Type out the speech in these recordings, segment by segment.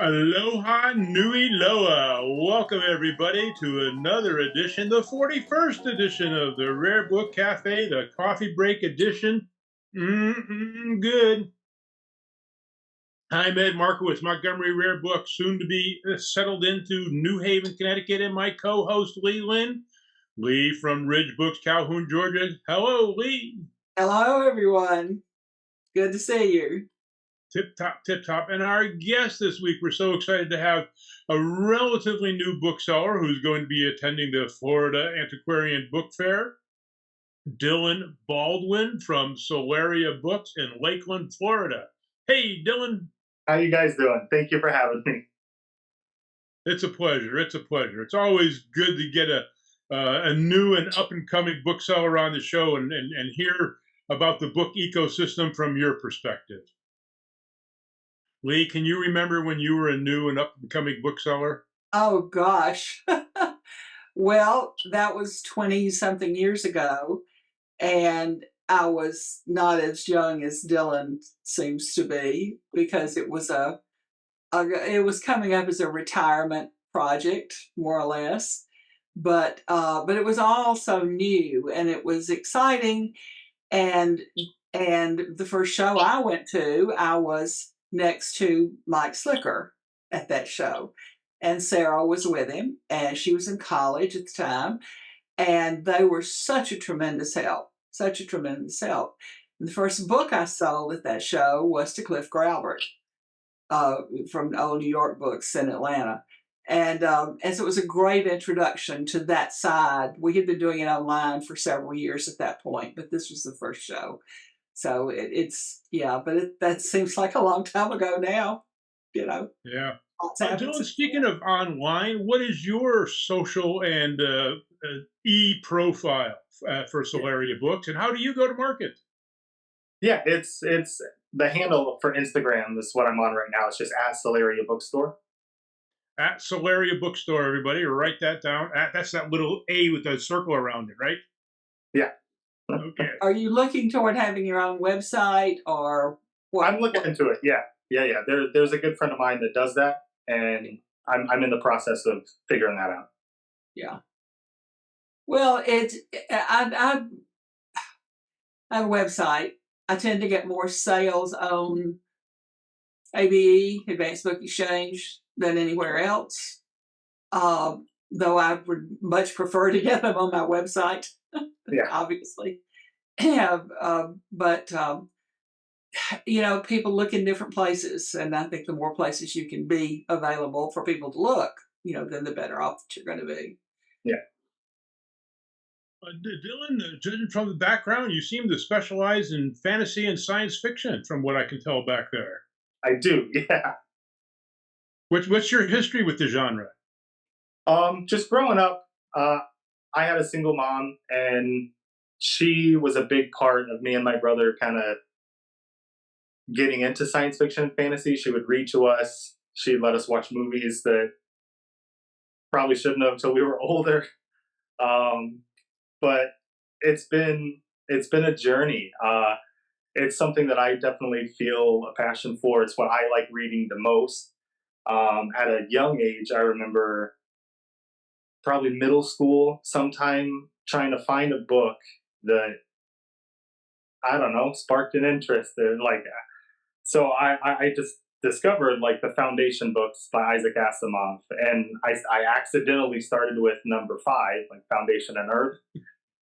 Aloha Nui Loa. Welcome, everybody, to another edition, the 41st edition of the Rare Book Cafe, the coffee break edition. Good. I'm Ed Markiewicz, Montgomery Rare Books, soon to be settled into New Haven, Connecticut, and my co-host, Linn. Lee from Ridge Books, Calhoun, Georgia. Hello, Lee. Hello, everyone. Good to see you. Tip top, tip top. And our guest this week, we're so excited to have a relatively new bookseller who's going to be attending the Florida Antiquarian Book Fair, Dillon Baldwin from Solaria Books in Lakeland, Florida. Hey, Dillon. How you guys doing? Thank you for having me. It's a pleasure. It's a pleasure. It's always good to get a new and up-and-coming bookseller on the show and hear about the book ecosystem from your perspective. Lee, can you remember when you were a new and up-and-coming bookseller? Oh, gosh. Well, that was 20-something years ago, and I was not as young as Dillon seems to be, because it was it was coming up as a retirement project, more or less. But it was all so new, and it was exciting. And the first show I went to, I was next to Mike Slicker at that show, and Sarah was with him, and she was in college at the time, and they were such a tremendous help, such a tremendous help. And the first book I sold at that show was to Cliff Graubert from Old New York Books in Atlanta. And so it was a great introduction to that side. We had been doing it online for several years at that point, but this was the first show. So that seems like a long time ago now, you know. Yeah. Dylan, speaking of online, what is your social and e-profile for Solaria Books, and how do you go to market? Yeah, it's the handle for Instagram is what I'm on right now. It's just at Solaria Bookstore. At Solaria Bookstore, everybody, write that down. That's that little A with a circle around it, right? Yeah. Okay. Are you looking toward having your own website, or what? I'm looking into it. Yeah. There's a good friend of mine that does that, and I'm in the process of figuring that out. Yeah. Well, I have a website. I tend to get more sales on ABE, Advanced Book Exchange, than anywhere else. Though I would much prefer to get them on my website. Yeah. Obviously. But people look in different places, and I think the more places you can be available for people to look, then the better off that you're going to be. Yeah. Dillon, judging from the background, you seem to specialize in fantasy and science fiction, from what I can tell back there. I do, yeah. What's your history with the genre? Just growing up, I had a single mom, and she was a big part of me and my brother kind of getting into science fiction and fantasy. She would read to us. She'd let us watch movies that probably shouldn't have until we were older. But it's been a journey. It's something that I definitely feel a passion for. It's what I like reading the most. At a young age, I remember probably middle school sometime trying to find a book that, I don't know, sparked an interest. So I just discovered like the foundation books by Isaac Asimov, and I accidentally started with number 5, like Foundation and Earth,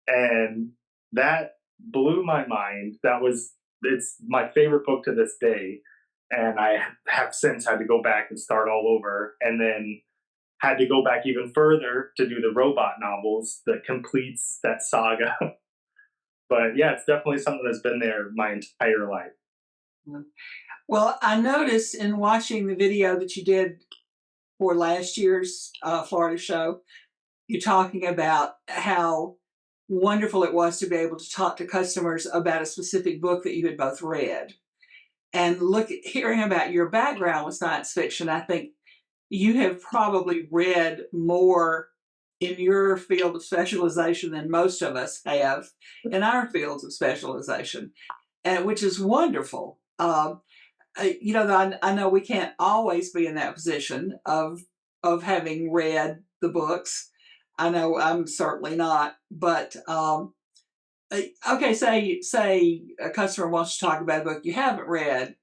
and that blew my mind. It's my favorite book to this day, and I have since had to go back and start all over, and then had to go back even further to do the robot novels that completes that saga. But yeah, it's definitely something that's been there my entire life. Well, I noticed in watching the video that you did for last year's Florida show, you're talking about how wonderful it was to be able to talk to customers about a specific book that you had both read. And hearing about your background with science fiction, I think you have probably read more in your field of specialization than most of us have in our fields of specialization, which is wonderful. I know we can't always be in that position of having read the books. I know I'm certainly not, but okay, say a customer wants to talk about a book you haven't read.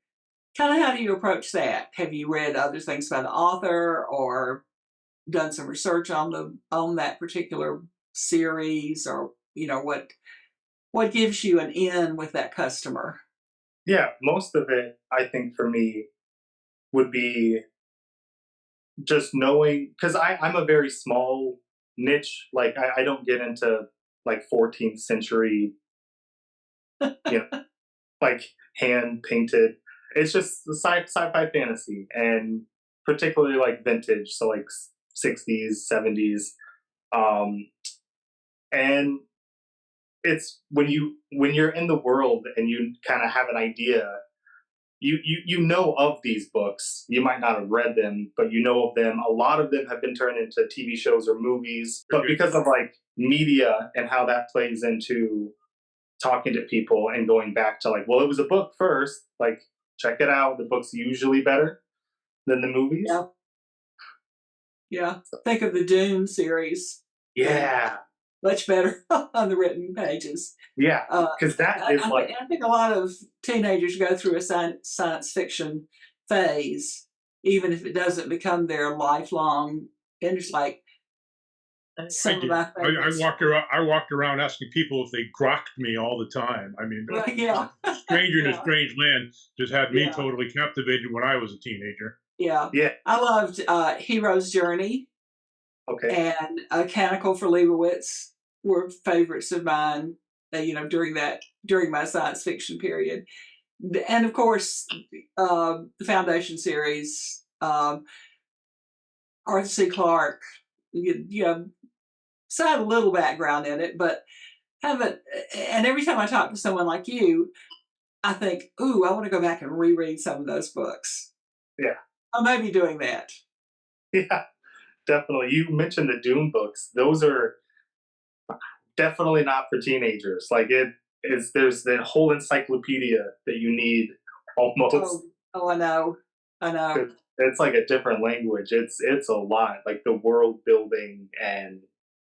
Kind of how do you approach that? Have you read other things by the author or done some research on that particular series, or what gives you an in with that customer? Yeah, most of it, I think, for me would be just knowing, because I'm a very small niche. Like I don't get into like 14th century, you know, like hand painted. It's just the sci-fi fantasy, and particularly like vintage, so like 60s, 70s. Um, and it's when you're in the world and you kind of have an idea, you know of these books. You might not have read them, but you know of them. A lot of them have been turned into TV shows or movies, but because of like media and how that plays into talking to people and going back to like, well, it was a book first, like check it out. The book's usually better than the movies. Yeah, yeah. Think of the Dune series. Yeah. Much better on the written pages. Yeah, because that is like, I think a lot of teenagers go through a science fiction phase, even if it doesn't become their lifelong interest. Like I some of did. my favorites. I walked around asking people if they grokked me all the time. I mean, Yeah, Stranger in a yeah, Strange Land just had me yeah, totally captivated when I was a teenager. yeah. yeah, I loved Hero's Journey okay, and Canticle for Leibowitz were favorites of mine. During my science fiction period, and of course, the Foundation series, Arthur C. Clarke. So I have a little background in it, but haven't. And every time I talk to someone like you, I think, "Ooh, I want to go back and reread some of those books." yeah, I may be doing that. yeah, definitely. You mentioned the Dune books; those are definitely not for teenagers. Like it is, there's that whole encyclopedia that you need almost. Oh, oh, I know, I know. It's like a different language. It's a lot, like the world building, and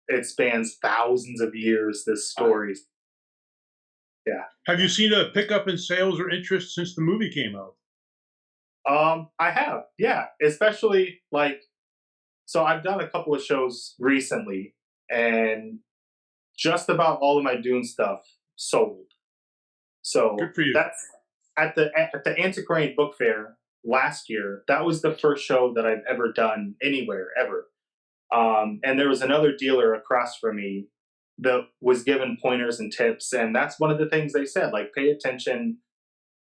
it spans thousands of years. This story, yeah. Have you seen a pickup in sales or interest since the movie came out? I have, yeah, especially like, so I've done a couple of shows recently, and just about all of my Dune stuff sold. So Good for you. that's at the Antiquarian Book Fair last year. That was the first show that I've ever done anywhere ever. And there was another dealer across from me that was given pointers and tips, and that's one of the things they said, like pay attention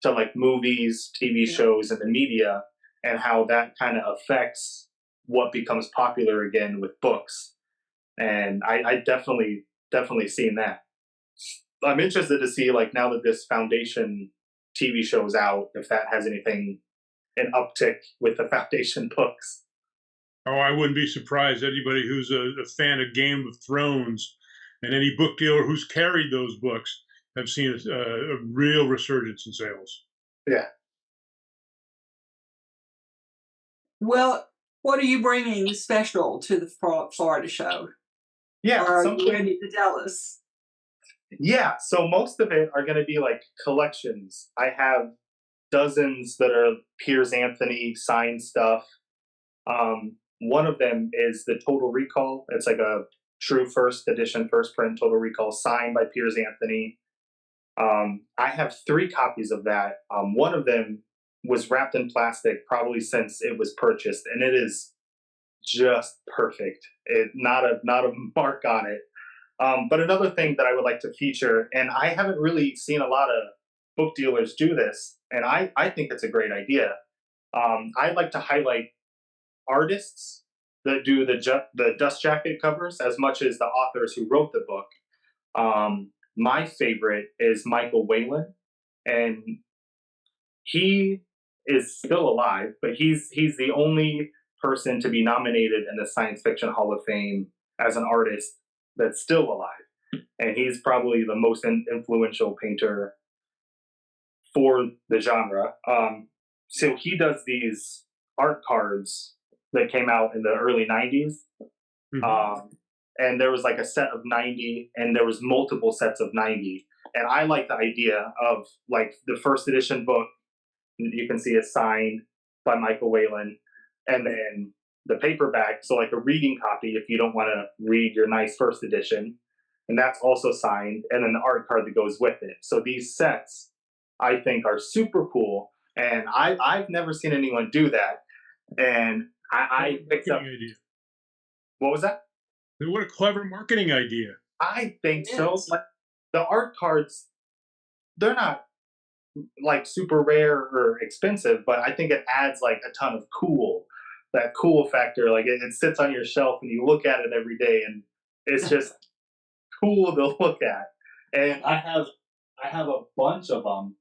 to like movies, TV Yeah. shows, and the media, and how that kind of affects what becomes popular again with books. And I definitely seen that. I'm interested to see, like, now that this Foundation TV show is out, if that has anything, an uptick with the Foundation books. Oh, I wouldn't be surprised. Anybody who's a fan of Game of Thrones and any book dealer who's carried those books have seen a real resurgence in sales. Yeah. Well, what are you bringing special to the Florida show? Yeah, Or are you something. ready to tell us? Yeah, so most of it are going to be like collections. I have dozens that are Piers Anthony signed stuff. One of them is the Total Recall. It's like a true first edition, first print Total Recall signed by Piers Anthony. I have 3 copies of that. One of them was wrapped in plastic probably since it was purchased, and it is just perfect. Not a mark on it. But another thing that I would like to feature, and I haven't really seen a lot of book dealers do this, and I think it's a great idea. I'd like to highlight artists that do the dust jacket covers as much as the authors who wrote the book. My favorite is Michael Whalen, and he is still alive, but he's the only person to be nominated in the Science Fiction Hall of Fame as an artist that's still alive, and he's probably the most influential painter for the genre. so he does these art cards that came out in the early 90s. Mhm. And there was like a set of 90 and there was multiple sets of 90. And I like the idea of like the first edition book you can see is signed by Michael Whalen, and then the paperback, so like a reading copy if you don't want to read your nice first edition, and that's also signed, and then the art card that goes with it. So these sets I think are super cool, and I've never seen anyone do that. And I picked up, Marketing idea. what was that? What a clever marketing idea. I think It so. is. Like the art cards, they're not like super rare or expensive, but I think it adds like a ton of that cool factor. Like it sits on your shelf and you look at it every day, and it's just cool to look at. And I have a bunch of them.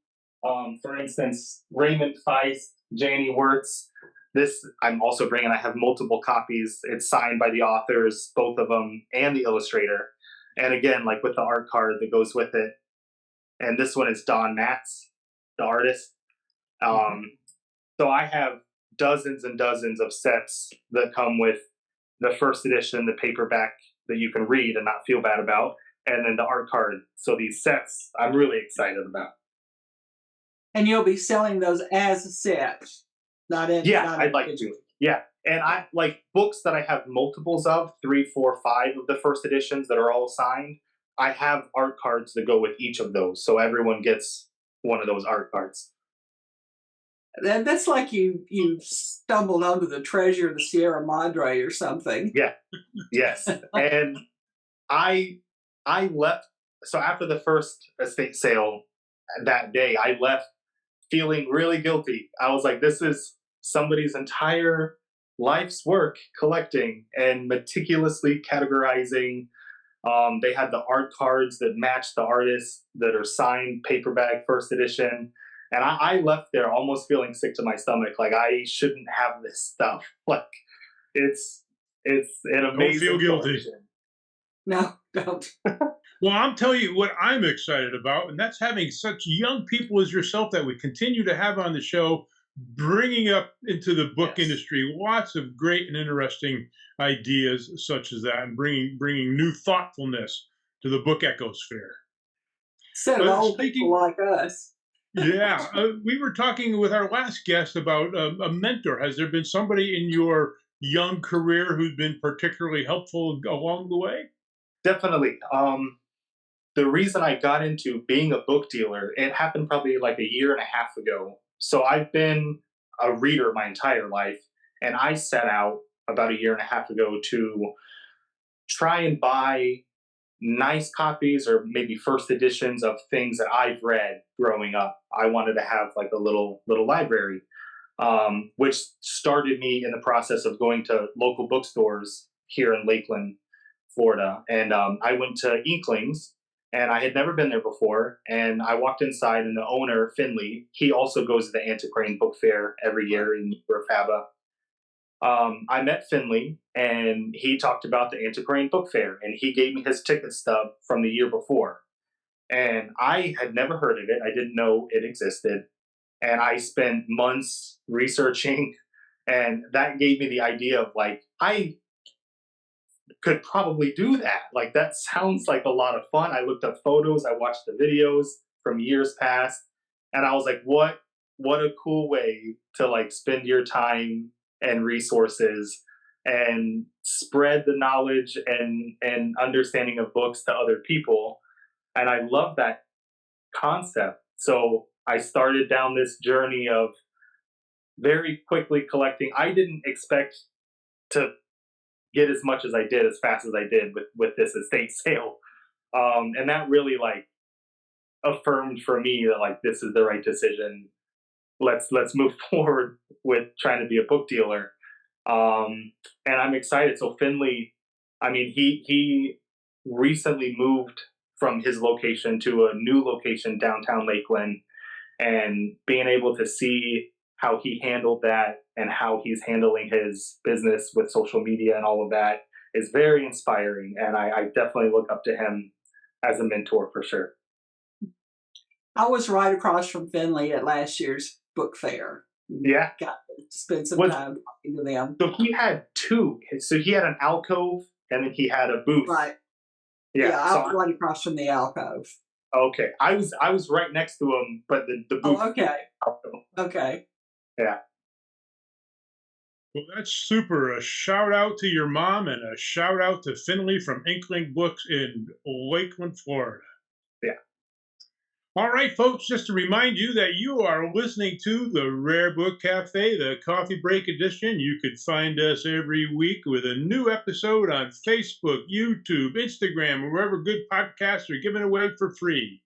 For instance, Raymond Feist, Janie Wirtz. This I'm also bringing. I have multiple copies. It's signed by the authors, both of them, and the illustrator. And again, like with the art card that goes with it. And this one is Don Knatz, the artist. Um, so I have dozens and dozens of sets that come with the first edition, the paperback that you can read and not feel bad about, and then the art card. So these sets I'm really excited about. And you'll be selling those as a set, Yeah, not I'd like individually. to. Yeah. And I like books that I have multiples of, 3, 4, 5 of the first editions that are all signed. I have art cards that go with each of those. So everyone gets one of those art cards. That's like you stumbled onto the treasure of the Sierra Madre or something. Yeah. Yes. And I I left, so after the first estate sale that day, I left feeling really guilty. I was like, this is somebody's entire life's work collecting and meticulously categorizing. They had the art cards that match the artists that are signed paperback first edition. And I left there almost feeling sick to my stomach. Like I shouldn't have this stuff. Like it's an Don't amazing feel guilty. collection. No, don't. Well, I'm telling you what I'm excited about, and that's having such young people as yourself that we continue to have on the show, bringing up into the book Yes. industry lots of great and interesting ideas such as that, and bringing new thoughtfulness to the book ecosphere. Instead of old people Speaking, like us. yeah, we were talking with our last guest about a mentor. Has there been somebody in your young career who's been particularly helpful along the way? Definitely. The reason I got into being a book dealer, it happened probably like a year and a half ago. So I've been a reader my entire life, and I set out about a year and a half ago to try and buy nice copies or maybe first editions of things that I've read growing up. I wanted to have like a little library, which started me in the process of going to local bookstores here in Lakeland, Florida. And I went to Inklings, and I had never been there before. And I walked inside, and the owner, Finley, he also goes to the Antiquarian Book Fair every year in Faba. I met Finley, and he talked about the Antiquarian Book Fair, and he gave me his ticket stub from the year before. And I had never heard of it. I didn't know it existed. And I spent months researching, and that gave me the idea of like, I could probably do that. Like that sounds like a lot of fun. I looked up photos, I watched the videos from years past, and I was like, what a cool way to like spend your time and resources and spread the knowledge and understanding of books to other people. And I love that concept. So I started down this journey of very quickly collecting. I didn't expect to get as much as I did as fast as I did with this estate sale. And that really like affirmed for me that like this is the right decision. Let's move forward with trying to be a book dealer. And I'm excited. So Finley, I mean, he recently moved from his location to a new location downtown Lakeland, and being able to see how he handled that and how he's handling his business with social media and all of that is very inspiring. And I definitely look up to him as a mentor for sure. I was right across from Finley at last year's book fair. Yeah. Got to spend some What's time talking to them. So he had two. So he had an alcove and then he had a booth. Right. Yeah. Yeah, I was right across from the alcove. Okay. I was right next to him, but the booth. Oh, okay. Alcove. Okay. Yeah. Well, that's super. A shout out to your mom and a shout out to Finley from Inkling Books in Lakeland, Florida. Yeah. All right, folks, just to remind you that you are listening to the Rare Book Cafe, the coffee break edition. You could find us every week with a new episode on Facebook, YouTube, Instagram, or wherever good podcasts are given away for free.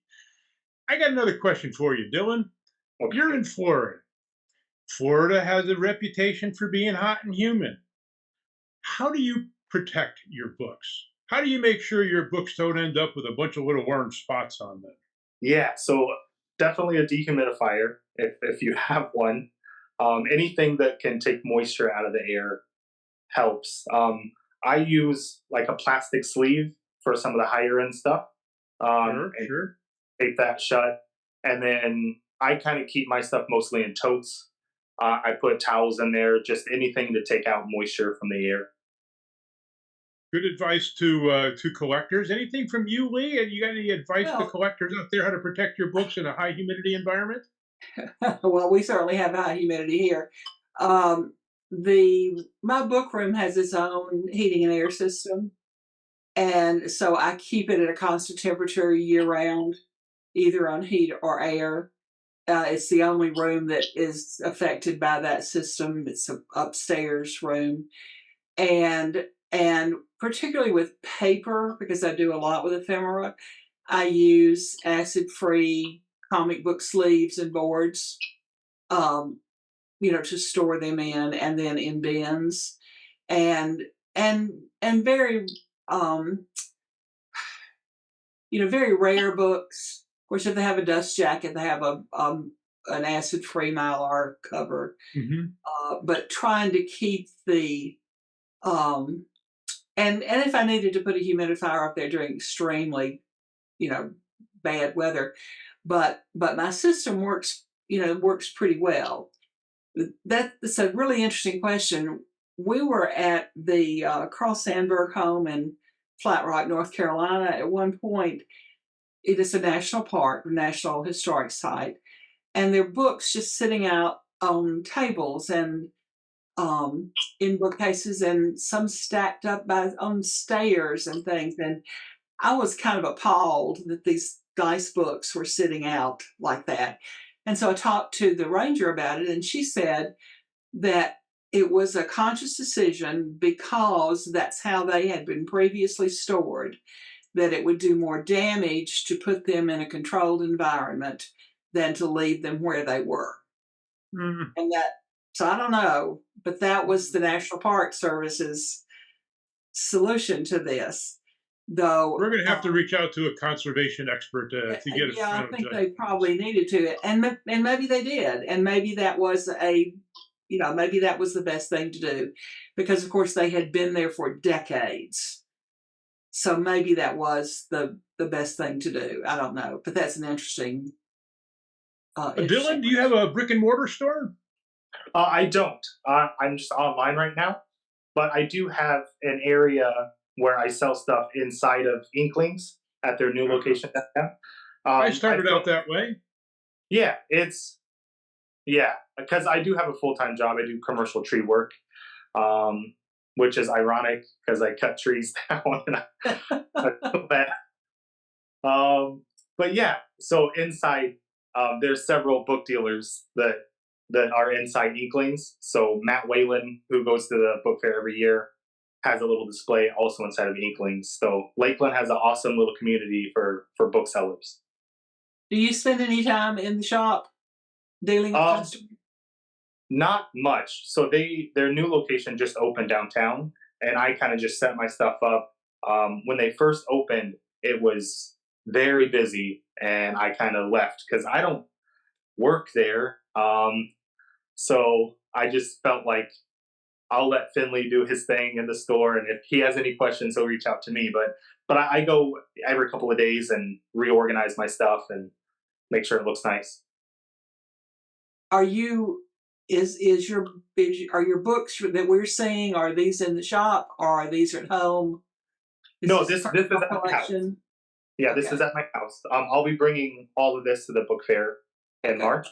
I got another question for you, Dillon. Okay. You're in Florida. Florida has a reputation for being hot and humid. How do you protect your books? How do you make sure your books don't end up with a bunch of little orange spots on them? Yeah. So definitely a dehumidifier if you have one. Anything that can take moisture out of the air helps. I use like a plastic sleeve for some of the higher end stuff. And Sure. tape that shut. And then I kind of keep my stuff mostly in totes. I put towels in there, just anything to take out moisture from the air. Good advice to collectors. Anything from you, Lee? And you got any advice to Well, collectors out there how to protect your books in a high humidity environment? well, we certainly have high humidity here. My book room has its own heating and air system, and so I keep it at a constant temperature year round, either on heat or air. It's the only room that is affected by that system. It's an upstairs room, and particularly with paper, because I do a lot with ephemera, I use acid-free comic book sleeves and boards, um, to store them in, and then in bins, and and very um, very rare books. Of course, if they have a dust jacket, they have an acid-free mylar cover. Hmm. But trying to keep the um, and if I needed to put a humidifier up there during extremely, you know, bad weather, but my system works pretty well. That's a really interesting question. We were at the Carl Sandburg home in Flat Rock, North Carolina at one point. It is a national park, a national historic site, and there are books just sitting out on tables and in bookcases, and some stacked up on stairs and things. And I was kind of appalled that these nice books were sitting out like that. And so I talked to the ranger about it, and she said that it was a conscious decision because that's how they had been previously stored, that it would do more damage to put them in a controlled environment than to leave them where they were. Mm. And so I don't know, but that was the National Park Service's solution to this. Though We're going to have to reach out to a conservation expert to get a yeah, I final think judgment. they probably needed to, and maybe they did, and maybe that was maybe that was the best thing to do, because of course they had been there for decades. So maybe that was the best thing to do. I don't know, but that's an interesting. Dillon, do you have a brick and mortar store? I don't. I'm just online right now, but I do have an area where I sell stuff inside of Inklings at their new location downtown. I started out that way. Yeah, because I do have a full-time job. I do commercial tree work, which is ironic because I cut trees down and I feel bad. But yeah, so inside, there's several book dealers that are inside Inklings. So Matt Whalen, who goes to the book fair every year, has a little display also inside of Inklings. So Lakeland has an awesome little community for booksellers. Do you spend any time in the shop dealing with customers? Not much. So their new location just opened downtown, and I kind of just set my stuff up. When they first opened, it was very busy, and I kind of left because I don't work there. So I just felt like I'll let Finley do his thing in the store, and if he has any questions, he'll reach out to me. But I go every couple of days and reorganize my stuff and make sure it looks nice. Are you are your books that we're seeing, are these in the shop or are these at home? No, this is at my house. Collection? Yeah, this is Okay. at my house. I'll be bringing all of this to the book fair in Okay. March.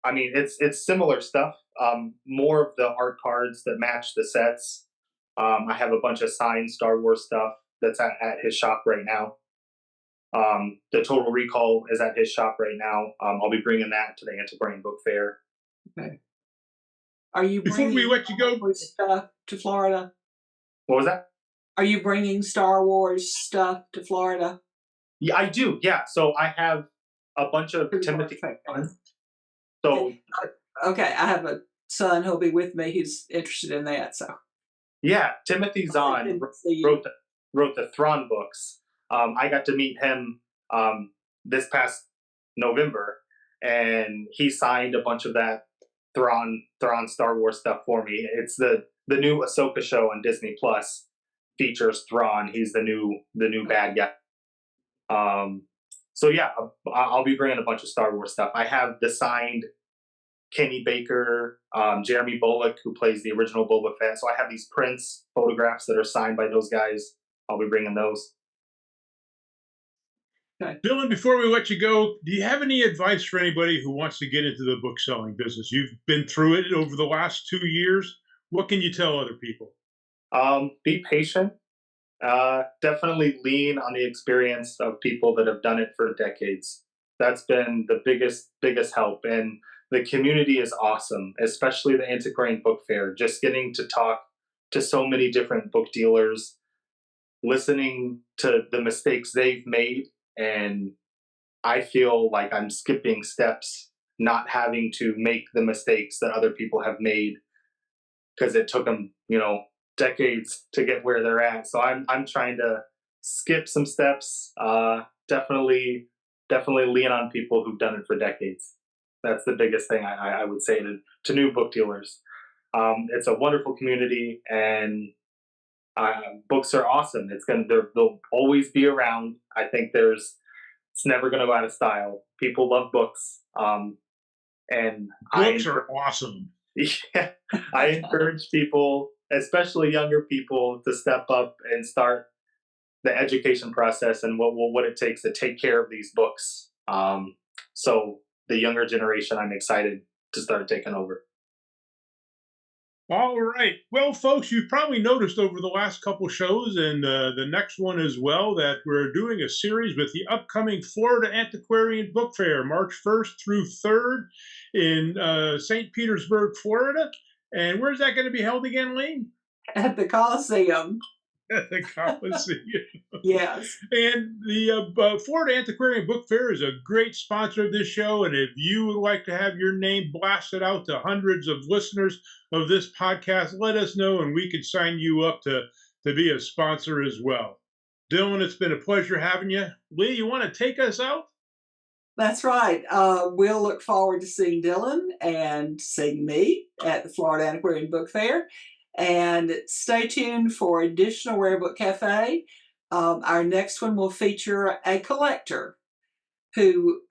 It's similar stuff. More of the art cards that match the sets. I have a bunch of signed Star Wars stuff that's at his shop right now. The Total Recall is at his shop right now. I'll be bringing that to the Antiquarian Book Fair. Okay. Are you Before we bringing let you go, stuff to Florida? What was that? Are you bringing Star Wars stuff to Florida? Yeah, I do. Yeah, so I have a bunch of Timothy. So okay, I have a son who'll be with me who's interested in that. So yeah, Timothy Zahn wrote the Thrawn books. I got to meet him this past November, and he signed a bunch of that Thrawn Star Wars stuff for me. It's the new Ahsoka show on Disney Plus features Thrawn. He's the new bad guy. So yeah, I'll be bringing a bunch of Star Wars stuff. I have the signed Kenny Baker, Jeremy Bullock, who plays the original Boba Fett. So I have these prints, photographs that are signed by those guys. I'll be bringing those. Okay. Dillon, before we let you go, do you have any advice for anybody who wants to get into the book selling business? You've been through it over the last 2 years. What can you tell other people? Be patient. Definitely lean on the experience of people that have done it for decades. That's been the biggest help. And the community is awesome, especially the Antiquarian Book Fair. Just getting to talk to so many different book dealers, listening to the mistakes they've made. And I feel like I'm skipping steps, not having to make the mistakes that other people have made because it took them, decades to get where they're at. So I'm trying to skip some steps. Definitely lean on people who've done it for decades. That's the biggest thing I would say to new book dealers. It's a wonderful community, and books are awesome. They'll always be around. I think it's never going to go out of style. People love books, and books are awesome. Yeah, I encourage people, especially younger people, to step up and start the education process and what it takes to take care of these books. So the younger generation, I'm excited to start taking over. All right. Well, folks, you've probably noticed over the last couple shows and the next one as well that we're doing a series with the upcoming Florida Antiquarian Book Fair, March 1st through 3rd in St. Petersburg, Florida. And where's that going to be held again, Linn? At the Coliseum. At the Coliseum. Yes. And the Florida Antiquarian Book Fair is a great sponsor of this show. And if you would like to have your name blasted out to hundreds of listeners of this podcast, let us know and we could sign you up to be a sponsor as well. Dillon, it's been a pleasure having you. Lee, you want to take us out? That's right. We'll look forward to seeing Dillon and seeing me at the Florida Antiquarian Book Fair. And stay tuned for additional Rare Book Cafe. Our next one will feature a collector who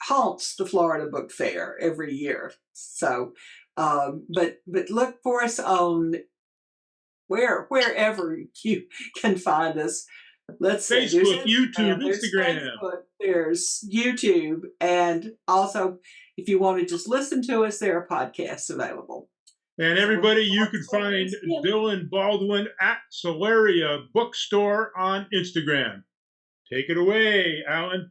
haunts the Florida Book Fair every year. So, but look for us on wherever you can find us. Let's see. Facebook, YouTube, Instagram. Facebook, there's YouTube, and also if you want to just listen to us, there are podcasts available. And everybody, you can find Dillon Baldwin at Solaria Bookstore on Instagram. Take it away, Alan.